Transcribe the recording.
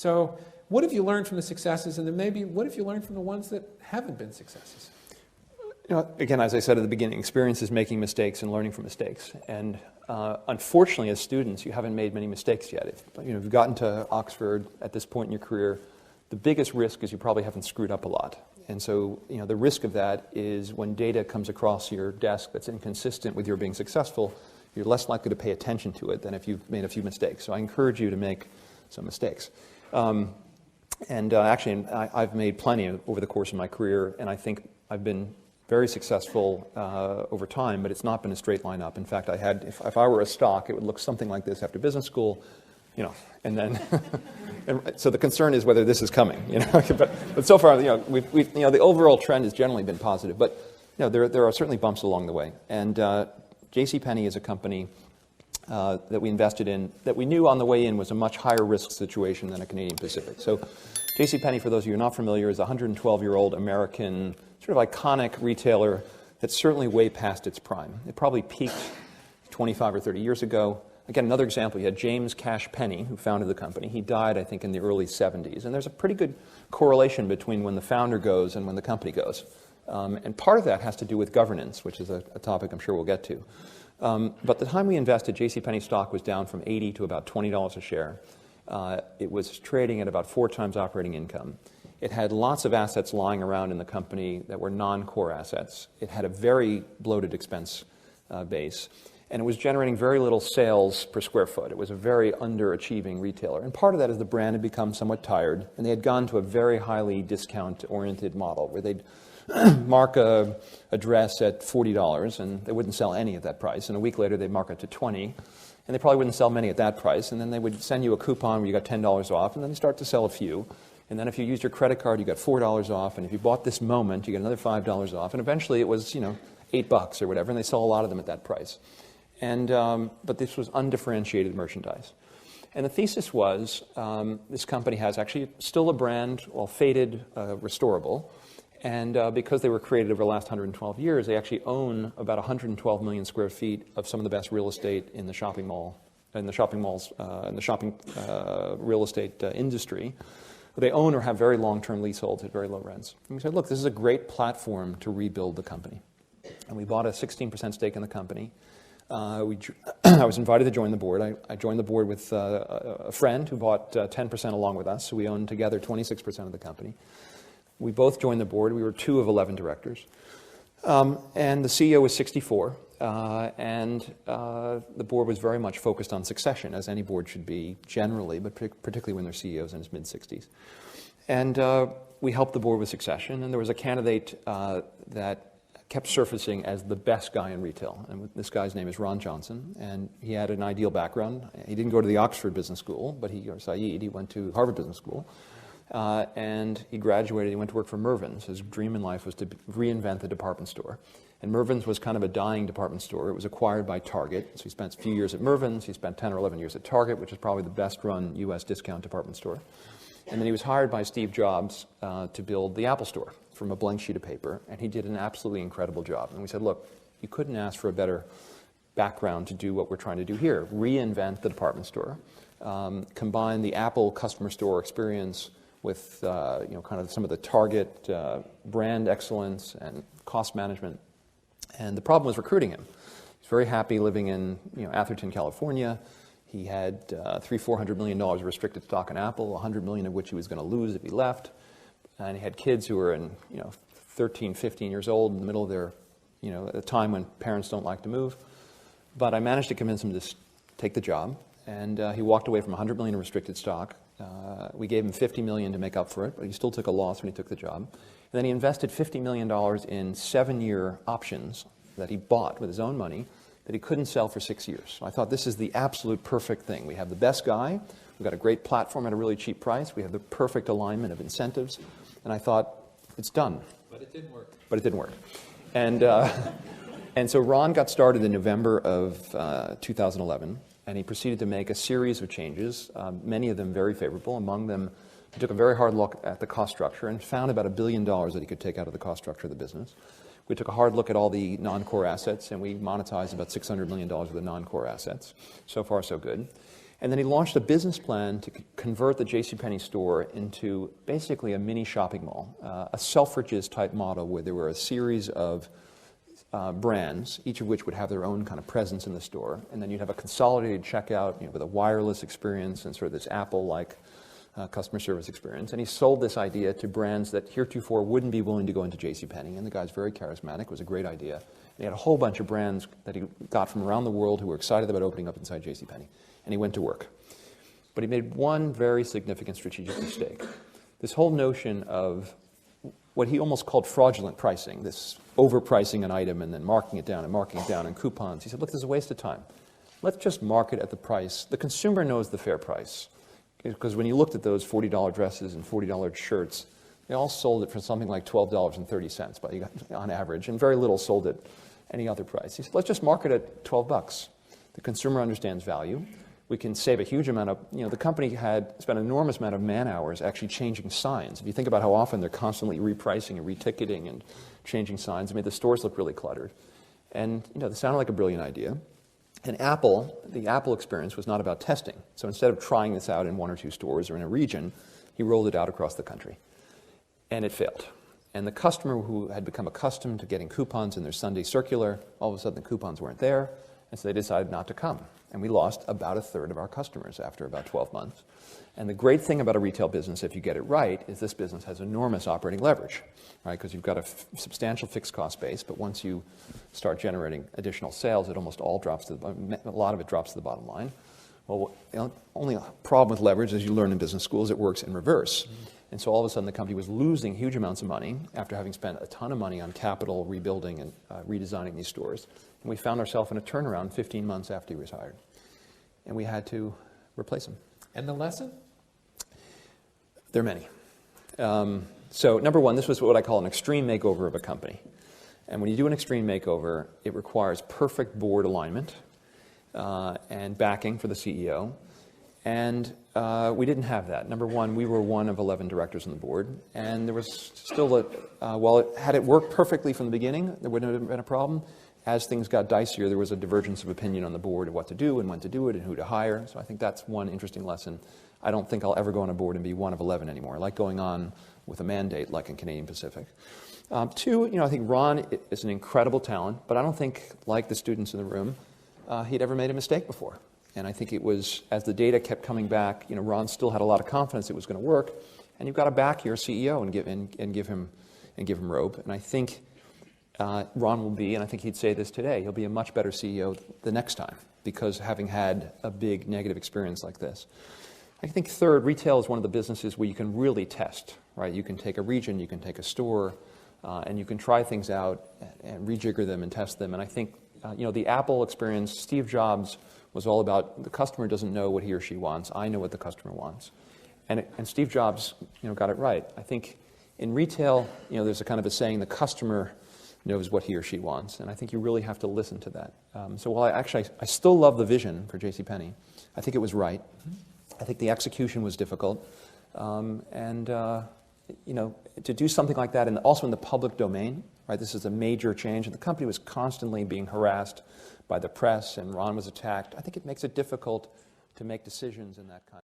So what have you learned from the successes, and then maybe what have you learned from the ones that haven't been successes? You know, again, as I said at the beginning, experience is making mistakes and learning from mistakes. And unfortunately, as students, you haven't made many mistakes yet. If you've gotten to Oxford at this point in your career, the biggest risk is you probably haven't screwed up a lot. And so, the risk of that is when data comes across your desk that's inconsistent with your being successful, you're less likely to pay attention to it than if you've made a few mistakes. So I encourage you to make some mistakes. Actually, I've made plenty over the course of my career, and I think I've been very successful over time, but it's not been a straight line up. In fact, if I were a stock, it would look something like this after business school, and then, so the concern is whether this is coming, but so far, the overall trend has generally been positive, but there are certainly bumps along the way. And JCPenney is a company that we invested in that we knew on the way in was a much higher risk situation than a Canadian Pacific. So JCPenney, for those of you who are not familiar, is a 112-year-old American sort of iconic retailer that's certainly way past its prime. It probably peaked 25 or 30 years ago. Again, another example, you had James Cash Penney, who founded the company. He died, I think, in the early 70s. And there's a pretty good correlation between when the founder goes and when the company goes. And part of that has to do with governance, which is a topic I'm sure we'll get to. But the time we invested, JCPenney stock was down from $80 to about $20 a share. It was trading at about 4 times operating income. It had lots of assets lying around in the company that were non-core assets. It had a very bloated expense base. And it was generating very little sales per square foot. It was a very underachieving retailer. And part of that is the brand had become somewhat tired, and they had gone to a very highly discount-oriented model where they'd mark a dress at $40, and they wouldn't sell any at that price. And a week later, they'd mark it to $20, and they probably wouldn't sell many at that price. And then they would send you a coupon where you got $10 off, and then they start to sell a few. And then if you used your credit card, you got $4 off, and if you bought this moment, you get another $5 off. And eventually, it was $8 or whatever, and they sell a lot of them at that price. And but this was undifferentiated merchandise. And the thesis was this company has actually still a brand, well, faded, restorable. And because they were created over the last 112 years, they actually own about 112 million square feet of some of the best real estate in the shopping mall, in the shopping real estate industry. They own or have very long-term leaseholds at very low rents. And we said, look, this is a great platform to rebuild the company. And we bought a 16% stake in the company. I was invited to join the board. I joined the board with a friend who bought 10% along with us, so we owned together 26% of the company. We both joined the board. We were 2 of 11 directors. And the CEO was 64, and the board was very much focused on succession, as any board should be generally, but particularly when their CEO's in his mid-60s. And we helped the board with succession, and there was a candidate that kept surfacing as the best guy in retail. And this guy's name is Ron Johnson, and he had an ideal background. He didn't go to the Oxford Business School, but he went to Harvard Business School. And he graduated, he went to work for Mervyn's. His dream in life was to reinvent the department store. And Mervyn's was kind of a dying department store. It was acquired by Target. So he spent a few years at Mervyn's. He spent 10 or 11 years at Target, which is probably the best run U.S. discount department store. And then he was hired by Steve Jobs to build the Apple Store from a blank sheet of paper. And he did an absolutely incredible job. And we said, look, you couldn't ask for a better background to do what we're trying to do here. Reinvent the department store. Combine the Apple customer store experience with kind of some of the Target brand excellence and cost management. And the problem was recruiting him. He's very happy living in Atherton, California. He had $400 million of restricted stock in Apple, $100 million of which he was going to lose if he left. And he had kids who were in 13, 15 years old, in the middle of their, at a time when parents don't like to move. But I managed to convince him to take the job. And he walked away from $100 million in restricted stock. We gave him $50 million to make up for it, but he still took a loss when he took the job. And then he invested $50 million in 7-year options that he bought with his own money that he couldn't sell for 6 years. So I thought this is the absolute perfect thing. We have the best guy. We've got a great platform at a really cheap price. We have the perfect alignment of incentives. And I thought, it's done. But it didn't work. But it didn't work. And so Ron got started in November of 2011. And he proceeded to make a series of changes, many of them very favorable. Among them, he took a very hard look at the cost structure and found about $1 billion that he could take out of the cost structure of the business. We took a hard look at all the non-core assets, and we monetized about $600 million of the non-core assets. So far, so good. And then he launched a business plan to convert the JCPenney store into basically a mini shopping mall, a Selfridges type model where there were a series of brands, each of which would have their own kind of presence in the store. And then you'd have a consolidated checkout, with a wireless experience and sort of this Apple-like customer service experience. And he sold this idea to brands that heretofore wouldn't be willing to go into JCPenney. And the guy's very charismatic. It was a great idea. And he had a whole bunch of brands that he got from around the world who were excited about opening up inside JCPenney. And he went to work. But he made one very significant strategic mistake. This whole notion of what he almost called fraudulent pricing, this overpricing an item and then marking it down and coupons. He said, look, this is a waste of time. Let's just market at the price. The consumer knows the fair price. Because when you looked at those $40 dresses and $40 shirts, they all sold it for something like $12.30 on average, and very little sold at any other price. He said, let's just market at $12. The consumer understands value. We can save a huge amount of, the company had spent an enormous amount of man hours actually changing signs. If you think about how often they're constantly repricing and reticketing and changing signs, the stores look really cluttered. And, it sounded like a brilliant idea. And the Apple experience was not about testing. So instead of trying this out in 1 or 2 stores or in a region, he rolled it out across the country. And it failed. And the customer who had become accustomed to getting coupons in their Sunday circular, all of a sudden the coupons weren't there, and so they decided not to come. And we lost about a third of our customers after about 12 months. And the great thing about a retail business, if you get it right, is this business has enormous operating leverage, right? Because you've got a substantial fixed cost base, but once you start generating additional sales, it almost all drops to a lot of it drops to the bottom line. Well, only problem with leverage, as you learn in business schools, it works in reverse. Mm-hmm. And so all of a sudden the company was losing huge amounts of money after having spent a ton of money on capital rebuilding and redesigning these stores. And we found ourselves in a turnaround 15 months after he was hired. And we had to replace him. And the lesson? There are many. So number one, this was what I call an extreme makeover of a company. And when you do an extreme makeover, it requires perfect board alignment and backing for the CEO. And we didn't have that. Number one, we were one of 11 directors on the board. And there was still had it worked perfectly from the beginning, there wouldn't have been a problem. As things got dicier, there was a divergence of opinion on the board of what to do and when to do it and who to hire. So I think that's one interesting lesson. I don't think I'll ever go on a board and be one of 11 anymore. I like going on with a mandate like in Canadian Pacific. Two, I think Ron is an incredible talent, but I don't think, like the students in the room, he'd ever made a mistake before. And I think it was, as the data kept coming back, Ron still had a lot of confidence it was going to work. And you've got to back your CEO and give him rope. And I think Ron will be, and I think he'd say this today, he'll be a much better CEO the next time because having had a big negative experience like this. I think third, retail is one of the businesses where you can really test, right? You can take a region, you can take a store, and you can try things out and rejigger them and test them. And I think, the Apple experience, Steve Jobs was all about the customer doesn't know what he or she wants. I know what the customer wants. And Steve Jobs, got it right. I think in retail, there's a kind of a saying, the customer knows what he or she wants. And I think you really have to listen to that. So while I still love the vision for JCPenney, I think it was right. I think the execution was difficult. To do something like that, and also in the public domain, right? This is a major change, and the company was constantly being harassed by the press, and Ron was attacked. I think it makes it difficult to make decisions in that kind of